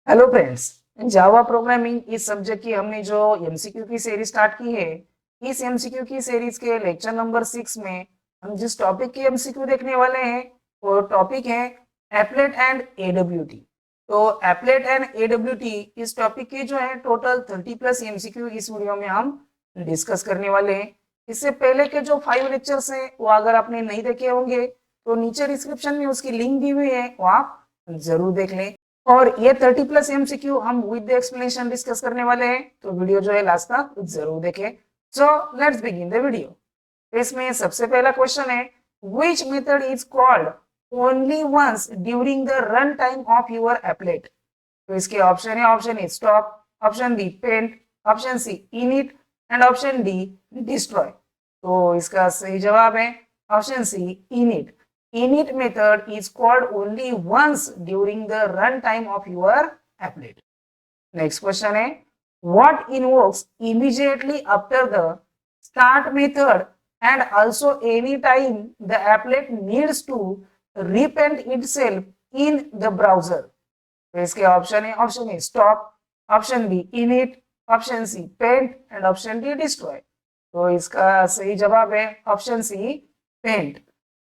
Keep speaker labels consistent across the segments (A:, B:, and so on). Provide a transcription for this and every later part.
A: Hello friends, Java programming इस subject की हमने जो एमसीक्यू की सीरीज स्टार्ट की है, इस एमसीक्यू की सीरीज के लेक्चर नंबर 6 में हम जिस टॉपिक की एमसीक्यू देखने वाले हैं वो टॉपिक है एप्लेट एंड एडब्ल्यूटी। तो एप्लेट एंड एडब्ल्यूटी इस टॉपिक के जो है टोटल 30+ एमसीक्यू इस वीडियो में हम डिस्कस करने वाले हैं। इससे पहले के जो 5 लेक्चर्स हैं वो अगर आपने नहीं देखे होंगे तो नीचे डिस्क्रिप्शन में उसकी लिंक दी हुई है, वो आप जरूर देख लें। और ये 30+ एमसीक्यू हम विद द एक्सप्लेनेशन डिस्कस करने वाले हैं, तो वीडियो जो है लास्ट तक जरूर देखें। So let's begin the video. इसमें सबसे पहला क्वेश्चन है, which method is called only once during the run time of your applet. तो इसके ऑप्शन है, option A stop, option B paint, option C init and option D destroy. तो इसका सही जवाब है option C init. Init method is called only once during the runtime of your applet. Next question है, what invokes immediately after the start method and also any time the applet needs to repaint itself in the browser? तो इसके option है, option A stop, option B init, option C paint and option D destroy. तो इसका सही जवाब है option C paint.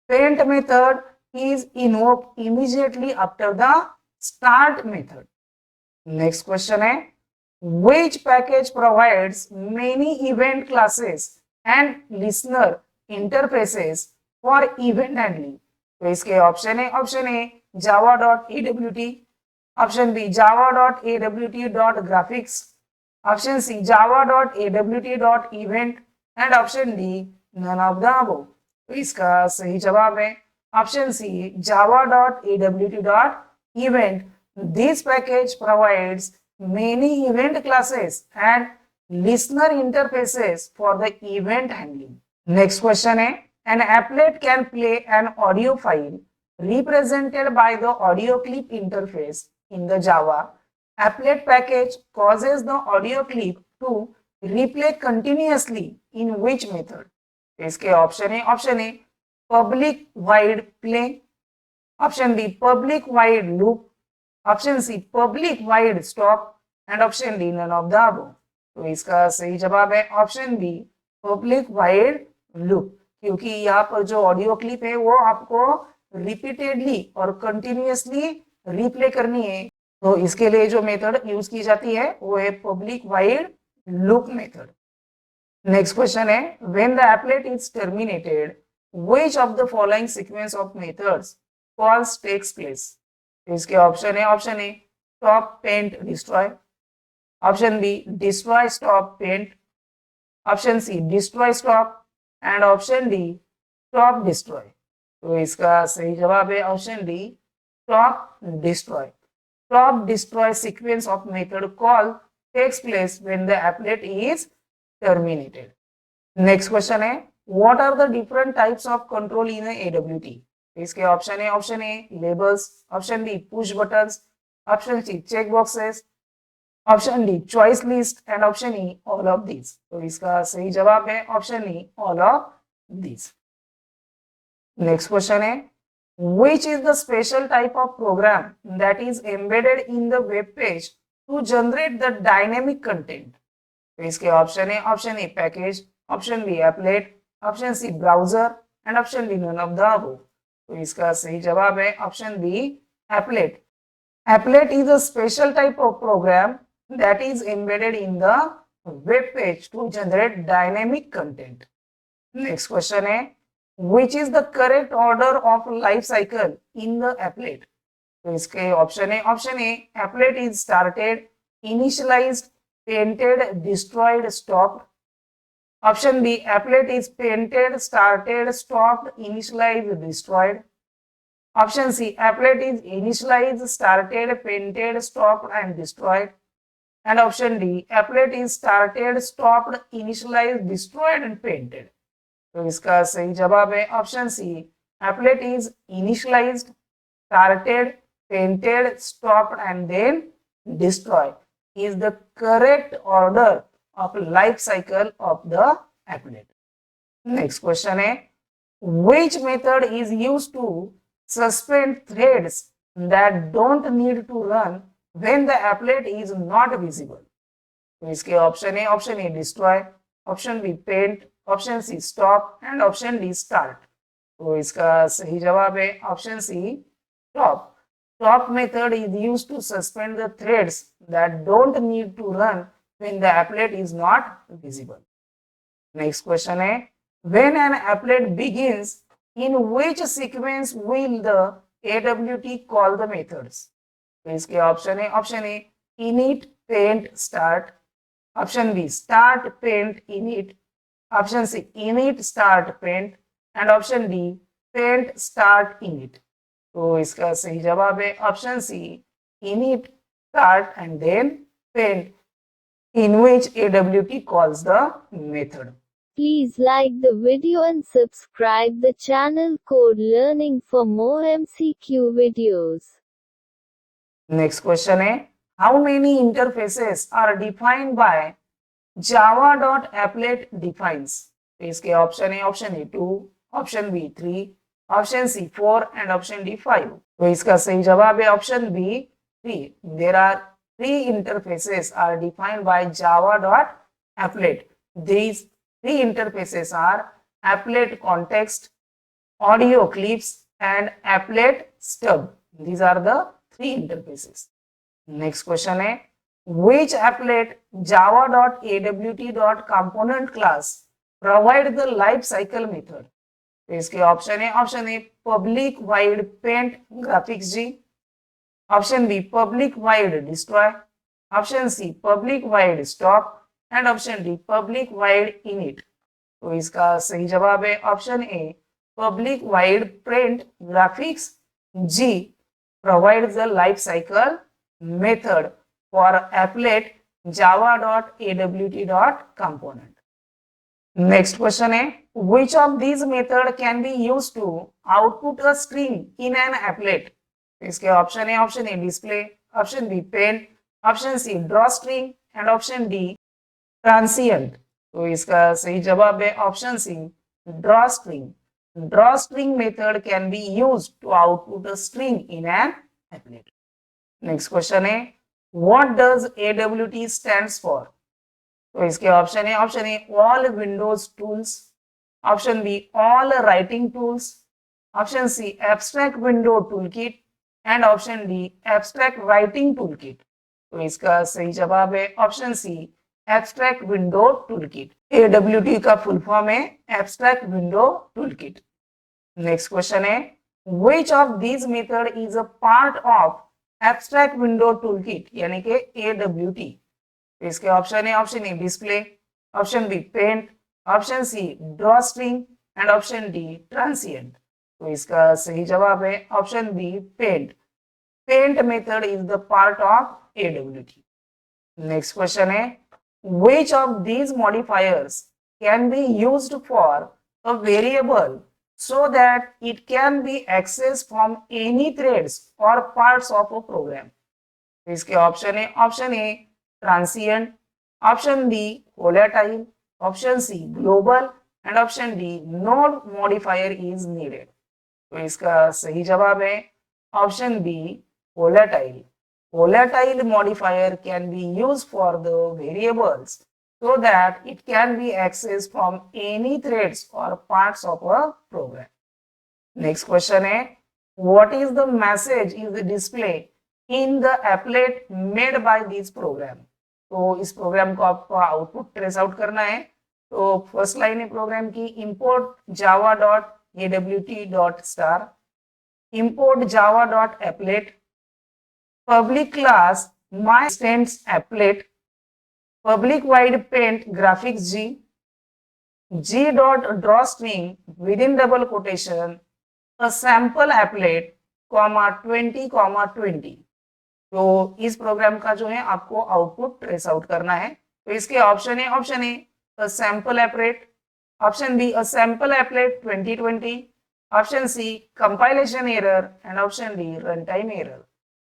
A: Paint method is invoked immediately after the start method. Next question है, which package provides many event classes and listener interfaces for event handling? तो इसके option है, option A java.awt, option B java.awt.graphics, option C java.awt.event and option D none of the above। तो इसका सही जवाब है option C java.awt.event. This package provides many event classes and listener interfaces for the event handling. Next question है, an applet can play an audio file represented by the AudioClip interface in the Java applet package causes the audio clip to replay continuously in which method? इसके option है, option A public void play, option B public void loop, option C public void stop and option D none of the above. तो इसका सही जवाब है option B public void loop, क्योंकि यहाँ पर जो ऑडियो क्लिप है वो आपको रिपीटेडली और कंटिन्यूअसली रिप्ले करनी है, तो इसके लिए जो मेथड यूज की जाती है वो है public void loop method. Next question है, when the applet is terminated, which of the following sequence of methods calls takes place? इसके ऑप्शन है, option A stop paint destroy, option B destroy stop paint, option C destroy stop and option D stop destroy। तो इसका सही जवाब है option D stop destroy। stop destroy sequence of method call takes place when the applet is terminated. Next question है, what are the different types of control in a AWT? इसके option है, option A labels, option B push buttons, option C check boxes, option D choice list and option E all of these. तो इसका सही जवाब है option E all of these. Next question है, which is the special type of program that is embedded in the web page to generate the dynamic content? तो इसके option है, option A package, option B applet, option C browser and option D none of the above. तो इसका सही जवाब है option B applet. Applet is a special type of program that is embedded in the web page to generate dynamic content. Next question है, which is the correct order of life cycle in the applet? तो इसके option है, option A applet is started, initialised, painted, destroyed, stopped. Option B, applet is painted, started, stopped, initialized, destroyed. Option C, applet is initialized, started, painted, stopped and destroyed. And option D, applet is started, stopped, initialized, destroyed and painted. तो इसका सही जवाब है option C, applet is initialized, started, painted, stopped and then destroyed is the correct order of life cycle of the applet. Next question है, which method is used to suspend threads that don't need to run when the applet is not visible? तो इसके option A destroy, option B paint, option C stop and option D start. तो इसका सही जवाब है option C stop. Stop method is used to suspend the threads that don't need to run when the applet is not visible. Next question है, when an applet begins, in which sequence will the AWT call the methods? तो इसके option A init paint start, option B start paint init, option C init start paint and option D paint start init। तो इसका सही जवाब है option C init start and then paint, in which AWT calls the method.
B: Please like the video and subscribe the channel Code Learning for more MCQ videos.
A: Next question है, how many interfaces are defined by java.applet defines? तो इसके option A 2, option B 3, option C 4 and option D 5। तो इसका सही जवाब है option B 3। There are 3 interfaces are defined by java.applet. These 3 interfaces are applet context, AudioClips and applet stub. These are the 3 interfaces. Next question है, which applet java.awt.component class provide the life cycle method? तो इसके option A public void paint graphics G, option B public void destroy, option C public void stop and option D public void init. तो इसका सही जवाब है option A public void paint graphics G provides the life cycle method for applet java.awt.component. Next question है, which of these method can be used to output a string in an applet? इसके option A display, option B paint, option C draw string and option D transient. तो इसका सही जवाब है option C draw string. Draw string method can be used to output a string in an applet. Next question है, what does AWT stands for? तो इसके option A all Windows tools, option B all writing tools, option C Abstract Window Toolkit and option D Abstract Writing Toolkit। तो इसका सही जवाब है option C Abstract Window Toolkit। AWT का full form है Abstract Window Toolkit। Next question है, which of these method is a part of Abstract Window Toolkit यानी कि AWT? इसके option A display, option B paint, option C draw string and option D transient. तो इसका सही जवाब है option B paint. Paint method is the part of AWT। Next question है, which of these modifiers can be used for a variable so that it can be accessed from any threads or parts of a program? इसके option A transient, option B volatile, option C global and option D no modifier is needed. तो इसका सही जवाब है option B volatile. Volatile modifier can be used for the variables so that it can be accessed from any threads or parts of a program. Next question है, what is the message is the display in the applet made by this program? तो इस programme को आपको output trace out करना है। तो first line है programme की, import java.awt.star, import java.applet, public class my instance applet, public wide paint graphics g dot draw string within double quotation a sample applet, 20,20। तो इस प्रोग्राम का जो है आपको आउटपुट ट्रेस आउट करना है। तो इसके option A a sample applet, option B a sample applet 2020, option C compilation error and option D run time error.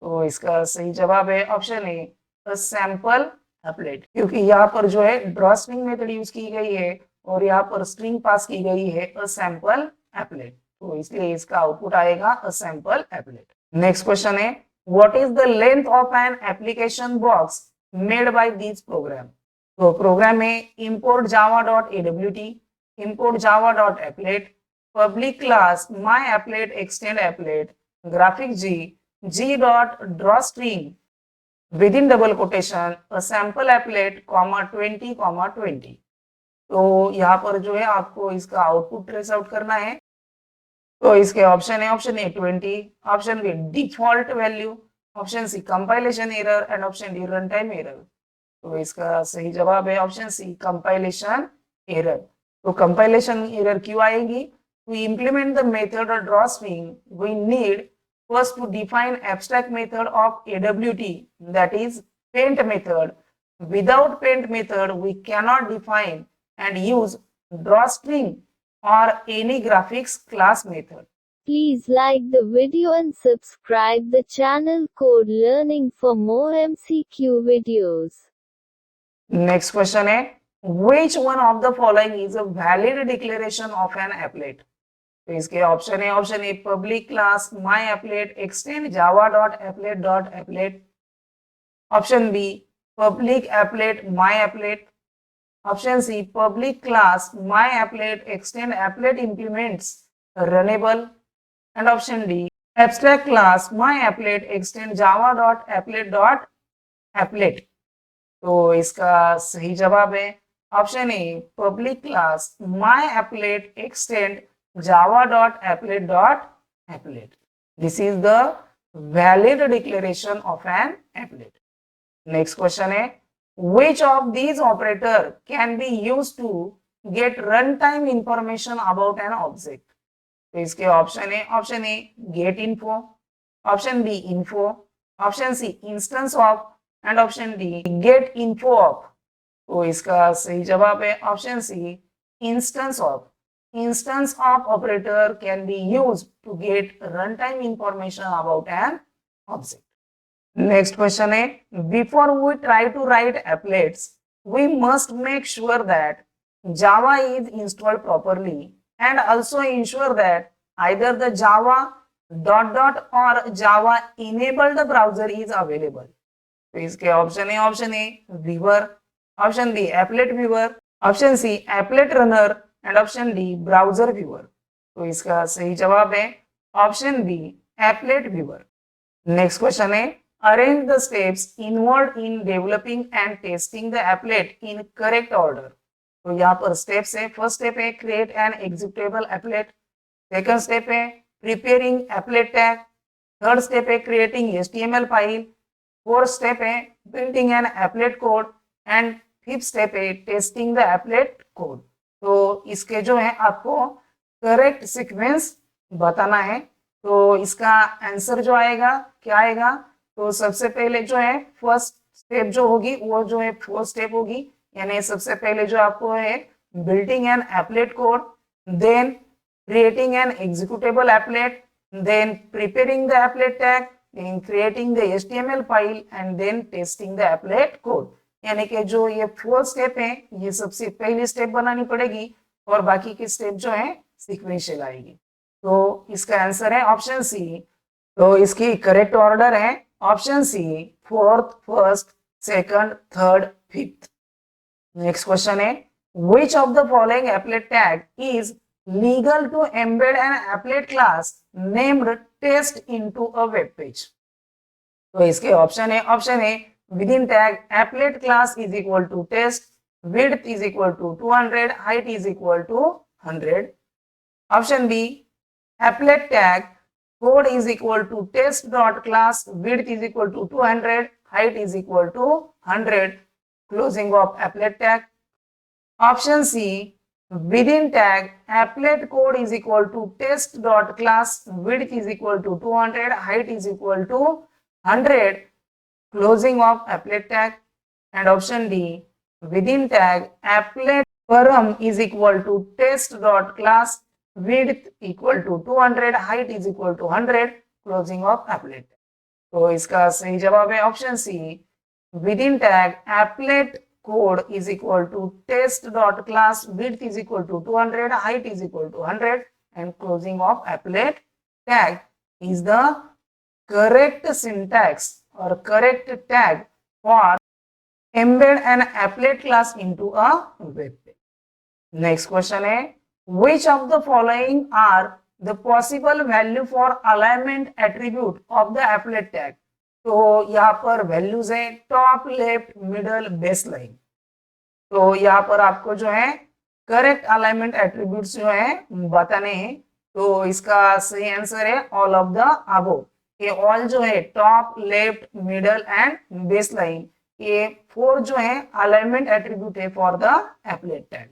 A: तो इसका सही जवाब है option A a sample applet, क्योंकि यहाँ पर जो है ड्रॉ स्ट्रिंग मेथड यूज की गई है और यहाँ पर स्ट्रिंग पास की गई है a sample applet, तो इसलिए इसका आउटपुट आएगा a sample applet। Next question है, what is the length of an application box made by this program? तो प्रोग्राम में import java.awt, import java.applet, public class myApplet extend applet, graphic g.drawString within double quotation a sample applet, 20, 20. तो यहाँ पर जो है आपको इसका आउटपुट ट्रेस आउट करना है। तो इसके ऑप्शन है, option A 20, option B default value, option C compilation error and option D run time error. तो इसका सही जवाब है ऑप्शन सी कंपाइलेशन एरर। तो कंपाइलेशन एरर क्यों आएगी? To implement the method of drawString, we need first to define abstract method of AWT, that is paint method. Without paint method, we cannot define and use drawString or any graphics class method.
B: Please like the video and subscribe the channel Code Learning for more MCQ videos.
A: Next question है, which one of the following is a valid declaration of an applet? तो इसके option है, option A public class myApplet extend java.applet.applet, option B public applet myApplet, option C public class myApplet extend applet implements runnable, and option D abstract class myApplet extend java.applet.applet। तो इसका सही जवाब है option A public class myApplet extend java.applet.applet. This is the valid declaration of an applet. Next question है, which of these operator can be used to get runtime information about an object? तो इसके option है, option A getInfo, option B info, option C Instanceof and option D getInfoof। तो इसका सही जवाब है option C Instanceof. Instanceof operator can be used to get runtime information about an object. Next question है, before we try to write applets, we must make sure that Java is installed properly and also ensure that either the Java ... or Java enabled browser is available. तो इसके option है, option A viewer, option B applet viewer, option C applet runner and option D browser viewer. तो इसका सही जवाब है option B applet viewer. Next question है, arrange the steps involved in developing and testing the applet in correct order. तो यहाँ पर steps है, फर्स्ट स्टेप है create an executable applet, second step है preparing applet tag, third step है creating HTML file, fourth step है building an applet code and fifth step है testing the applet code. तो इसके जो है आपको करेक्ट सीक्वेंस बताना है। तो इसका आंसर जो आएगा क्या आएगा? तो सबसे पहले जो है फर्स्ट स्टेप जो होगी वो जो है फोर्थ स्टेप होगी, यानी सबसे पहले जो आपको है building an applet code, then creating an executable applet, then preparing the applet tag, then creating the HTML file and then testing the applet code. यानी कि जो ये फोर्थ स्टेप है ये सबसे पहली स्टेप बनानी पड़ेगी और बाकी की स्टेप जो है सीक्वेंशियल आएगी। तो इसका आंसर है ऑप्शन सी। तो इसकी करेक्ट ऑर्डर है option C, fourth, first, second, third, fifth. Next question है, which of the following applet tag is legal to embed an applet class named test into a web page? तो इसके option है, option A within tag applet class is equal to test, width is equal to 200, height is equal to 100. Option B, applet tag code is equal to test.class, width is equal to 200, height is equal to 100, closing of applet tag. Option C, within tag applet code is equal to test.class, width is equal to 200, height is equal to 100, closing of applet tag. And option D, within tag applet param is equal to test.class, width equal to 200, height is equal to 100, closing of applet. तो इसका सही जवाब है option C, within tag applet code is equal to test.class, width is equal to 200, height is equal to 100, and closing of applet tag is the correct syntax or correct tag for embed an applet class into a web page. Next question है, which of the following are the possible value for alignment attribute of the applet tag? तो यहाँ पर values है top, left, middle, base line. तो यहाँ पर आपको जो है करेक्ट अलाइनमेंट एट्रीब्यूट्स जो है बताने हैं। तो इसका सही आंसर है ऑल ऑफ द अबव। ये ऑल जो है top, left, middle and base line, ये 4 जो है अलाइनमेंट एट्रीब्यूट है for the applet tag.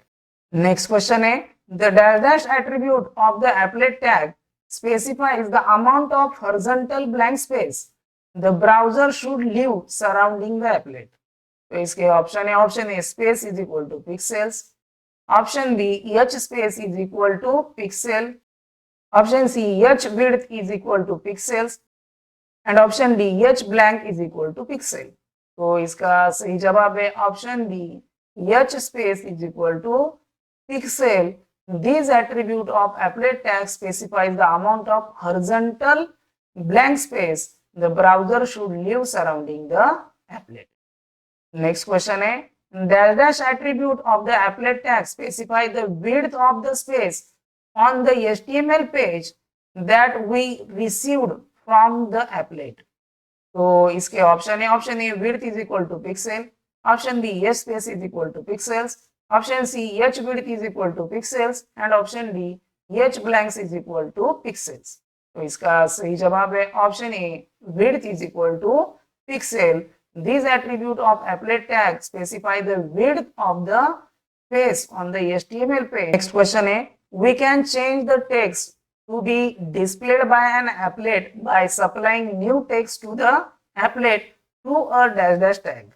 A: Next question है, the dash attribute of the applet tag specifies the amount of horizontal blank space the browser should leave surrounding the applet. तो इसके option है, option A space is equal to pixels, option B H space is equal to pixel, option C H width is equal to pixels and option D H blank is equal to pixel. तो इसका सही जवाब है option D H space is equal to pixel. This attribute of applet tag specifies the amount of horizontal blank space the browser should leave surrounding the applet. Next question है, dash attribute of the applet tag specify the width of the space on the HTML page that we received from the applet. तो इसके option है, option A width is equal to pixel, option B h space is equal to pixels, option C h width is equal to pixels and option D h blanks is equal to pixels। तो इसका सही जवाब है option A width is equal to pixel। These attribute of applet tag specify the width of the space on the HTML page। Next question है, we can change the text to be displayed by an applet by supplying new text to the applet through a dash tag।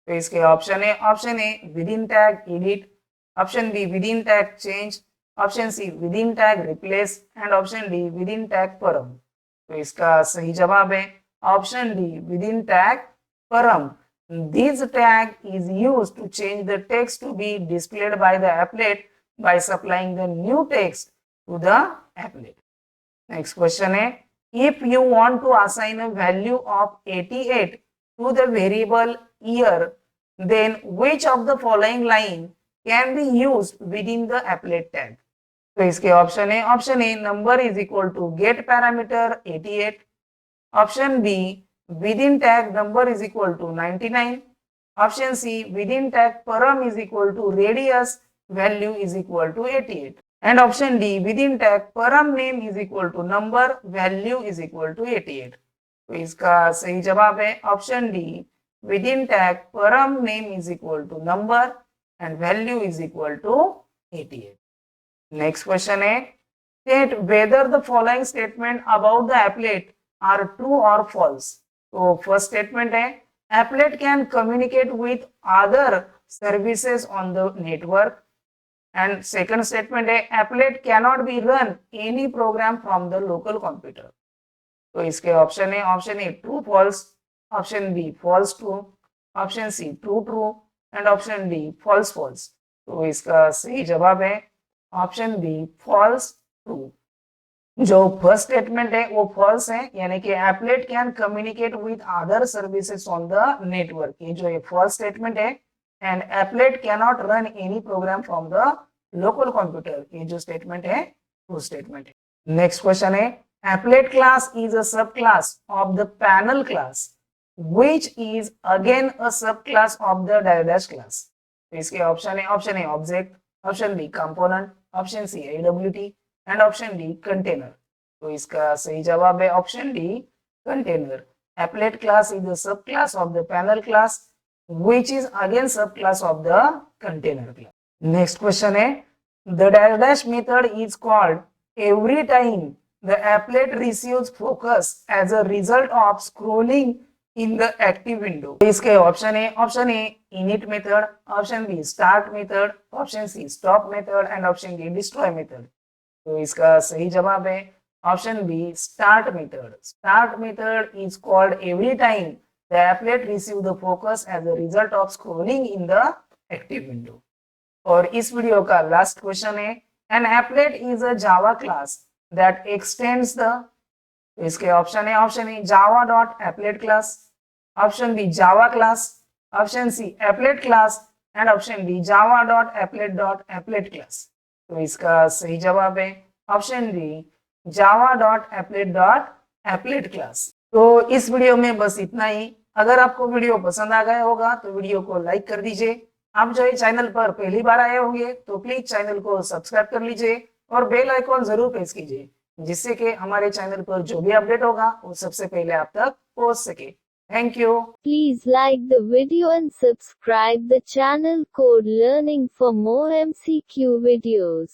A: तो इसके option है, option A within tag edit, option B within tag change, option C within tag replace and option D within tag param. तो इसका सही जवाब है option D within tag param. This tag is used to change the text to be displayed by the applet by supplying the new text to the applet। Next question है, if you want to assign a value of 88 to the variable year, then which of the following line can be used within the applet tag? तो इसके option है, option A number is equal to get parameter 88, option B within tag number is equal to 99, option C within tag param is equal to radius value is equal to 88 and option D within tag param name is equal to number value is equal to 88। तो इसका सही जवाब है option D within tag param name is equal to number and value is equal to 88। Next question है, state whether the following statement about the applet are true or false। तो first statement है, applet can communicate with other services on the network and second statement है, applet cannot be run any program from the local computer। तो इसके option है, option A true false, option B false true, option C true true and option D false false. तो इसका सही जवाब है option B false true. जो first statement है वो फॉल्स है, यानी कि applet can communicate with other services on the network, ये जो है फॉल्स स्टेटमेंट है and applet can not run any program from the local computer, ये जो स्टेटमेंट है ट्रू स्टेटमेंट है। नेक्स्ट क्वेश्चन है, applet class is a sub class of the panel class which is again a sub class of the dash class. तो इसके option है, option A object, option B component, option C AWT and option D container. तो इसका सही जवाब है option D container. Applet class is the sub class of the panel class which is again sub class of the container class. Next question है, the dash method is called every time the applet receives focus as a result of scrolling in the active window. इसके option है, option A init method, option B start method, option C stop method and option D destroy method. तो इसका सही जवाब है option B start method. Start method is called every time the applet receive the focus as a result of scrolling in the active window. और इस video का last question है, an applet is a Java class that extends the तो इसके option है, option A Java dot applet class, option B Java class, option C applet class and option D Java dot applet class. तो इसका सही जवाब है option D Java dot applet class. तो इस वीडियो में बस इतना ही। अगर आपको वीडियो पसंद आ गया होगा तो वीडियो को लाइक कर दीजिए। आप जो है चैनल पर पहली बार आए होंगे तो प्लीज चैनल को सब्सक्राइब कर लीजिए और बेल आइकॉन जरूर प्रेस कीजिए, जिससे कि हमारे चैनल पर जो भी अपडेट होगा वो सबसे पहले आप तक पहुंच सके। Thank you.
B: Please like the video and subscribe the channel Code Learning for more MCQ videos.